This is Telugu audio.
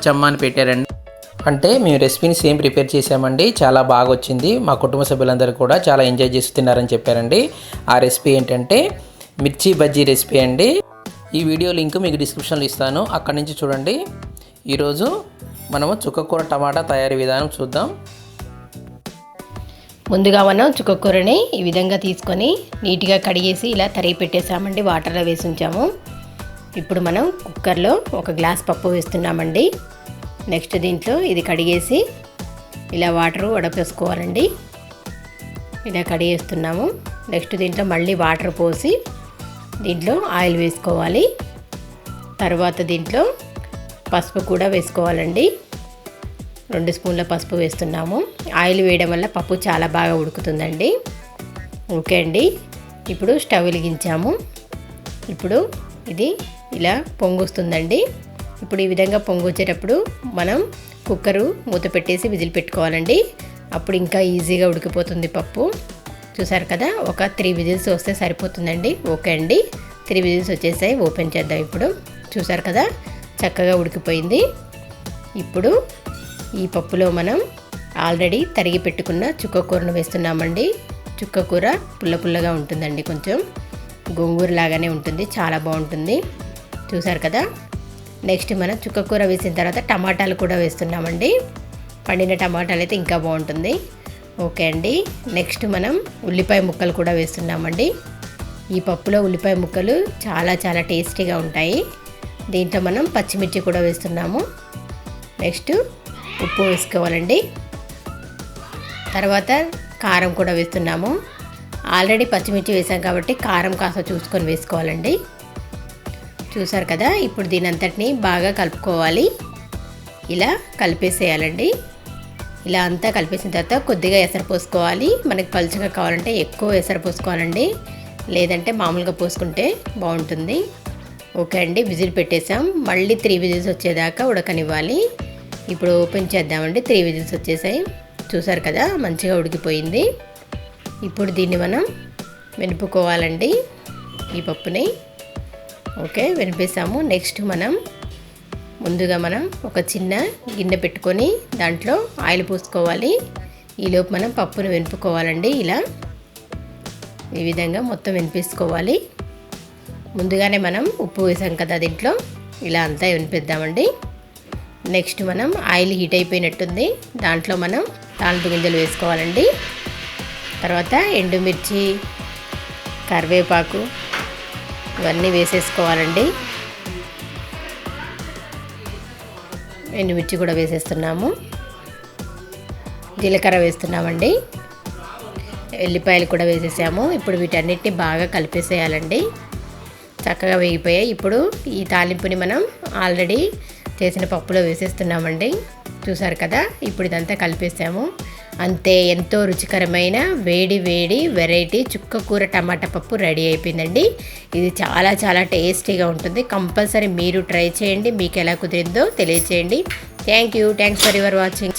చమ్మ అని పెట్టారండి. అంటే మేము రెసిపీని సేమ్ ప్రిపేర్ చేసామండి. చాలా బాగా వచ్చింది. మా కుటుంబ సభ్యులందరూ కూడా చాలా ఎంజాయ్ చేస్తున్నారని చెప్పారండి. ఆ రెసిపీ ఏంటంటే మిర్చి బజ్జీ రెసిపీ అండి. ఈ వీడియో లింక్ మీకు డిస్క్రిప్షన్లో ఇస్తాను, అక్కడి నుంచి చూడండి. ఈరోజు మనము చుక్క కూర టమాటా తయారీ విధానం చూద్దాం. ముందుగా మనం చుక్క కూరని ఈ విధంగా తీసుకొని నీట్గా కడిగేసి ఇలా తరిగి పెట్టేసామండి. వాటర్లో వేసి ఉంచాము. ఇప్పుడు మనం కుక్కర్లో 1 గ్లాస్ పప్పు వేస్తున్నామండి. నెక్స్ట్ దీంట్లో ఇది కడిగేసి ఇలా వాటర్ వడపోసుకోవాలండి. ఇలా కడిగేస్తున్నాము. నెక్స్ట్ దీంట్లో మళ్ళీ వాటర్ పోసి దీంట్లో ఆయిల్ వేసుకోవాలి. తర్వాత దీంట్లో పసుపు కూడా వేసుకోవాలండి. 2 స్పూన్ల పసుపు వేస్తున్నాము. ఆయిల్ వేయడం వల్ల పప్పు చాలా బాగా ఉడుకుతుందండి. ఓకే అండి. ఇప్పుడు స్టవ్ వెలిగించాము. ఇప్పుడు ఇది ఇలా పొంగొస్తుందండి. ఇప్పుడు ఈ విధంగా పొంగు వచ్చేటప్పుడు మనం కుక్కరు మూత పెట్టేసి విజిల్ పెట్టుకోవాలండి. అప్పుడు ఇంకా ఈజీగా ఉడికిపోతుంది పప్పు. చూసారు కదా, ఒక 3 విజిల్స్ వస్తే సరిపోతుందండి. ఓకే అండి, 3 విజిల్స్ వచ్చేసాయి. ఓపెన్ చేద్దాం. ఇప్పుడు చూసారు కదా, చక్కగా ఉడికిపోయింది. ఇప్పుడు ఈ పప్పులో మనం ఆల్రెడీ తరిగి పెట్టుకున్న చుక్క కూరను వేస్తున్నామండి. చుక్క కూర పుల్ల పుల్లగా ఉంటుందండి, కొంచెం గోంగూర లాగానే ఉంటుంది, చాలా బాగుంటుంది. చూసారు కదా. నెక్స్ట్ మనం చుక్క కూర వేసిన తర్వాత టమాటాలు కూడా వేస్తున్నామండి. పండిన టమాటాలు అయితే ఇంకా బాగుంటుంది. ఓకే అండి. నెక్స్ట్ మనం ఉల్లిపాయ ముక్కలు కూడా వేస్తున్నామండి. ఈ పప్పులో ఉల్లిపాయ ముక్కలు చాలా చాలా టేస్టీగా ఉంటాయి. దీంట్లో మనం పచ్చిమిర్చి కూడా వేస్తున్నాము. నెక్స్ట్ ఉప్పు వేసుకోవాలండి. తర్వాత కారం కూడా వేస్తున్నాము. ఆల్రెడీ పచ్చిమిర్చి వేసాం కాబట్టి కారం కాస్త చూసుకొని వేసుకోవాలండి. చూసారు కదా. ఇప్పుడు దీని అంతటిని బాగా కలుపుకోవాలి. ఇలా కలిపేసేయాలండి. ఇలా అంతా కలిపేసిన తర్వాత కొద్దిగా ఎసరు పోసుకోవాలి. మనకి పలుచగా కావాలంటే ఎక్కువ ఎసరు పోసుకోవాలండి, లేదంటే మామూలుగా పోసుకుంటే బాగుంటుంది. ఓకే అండి, విజిల్ పెట్టేసాం. మళ్ళీ 3 విజిల్స్ వచ్చేదాకా ఉడకనివ్వాలి. ఇప్పుడు ఓపెన్ చేద్దామండి. 3 విజిల్స్ వచ్చేసాయి. చూసారు కదా, మంచిగా ఉడికిపోయింది. ఇప్పుడు దీన్ని మనం వెనుపుకోవాలండి, ఈ పప్పుని. ఓకే, వెనిపేసాము. నెక్స్ట్ ముందుగా మనం ఒక చిన్న గిన్నె పెట్టుకొని దాంట్లో ఆయిల్ పోసుకోవాలి. ఈలోపు మనం పప్పును వెనుపుకోవాలండి. ఇలా ఈ విధంగా మొత్తం వెనిపేసుకోవాలి. ముందుగానే మనం ఉప్పు వేసాం కదా దీంట్లో, ఇలా అంతా వెనిపిద్దామండి. నెక్స్ట్ మనం ఆయిల్ హీట్ అయిపోయినట్టుంది. దాంట్లో మనం తాలింపు గింజలు వేసుకోవాలండి. తర్వాత ఎండుమిర్చి, కరివేపాకు ఇవన్నీ వేసేసుకోవాలండి. ఎండుమిర్చి కూడా వేసేస్తున్నాము. జీలకర్ర వేస్తున్నామండి. ఎల్లిపాయలు కూడా వేసేసాము. ఇప్పుడు వీటన్నిటిని బాగా కలిపేసేయాలండి. చక్కగా వేగిపోయాయి. ఇప్పుడు ఈ తాలింపుని మనం ఆల్రెడీ చేసిన పప్పులో వేసేస్తున్నామండి. చూసారు కదా. ఇప్పుడు ఇదంతా కలిపేసాము. అంతే, ఎంతో రుచికరమైన వేడి వేడి వెరైటీ చుక్క కూర టమాటా పప్పు రెడీ అయిపోయిందండి. ఇది చాలా చాలా టేస్టీగా ఉంటుంది. కంపల్సరీ మీరు ట్రై చేయండి. మీకు ఎలా కుదిరిందో తెలియచేయండి. Thanks for your watching.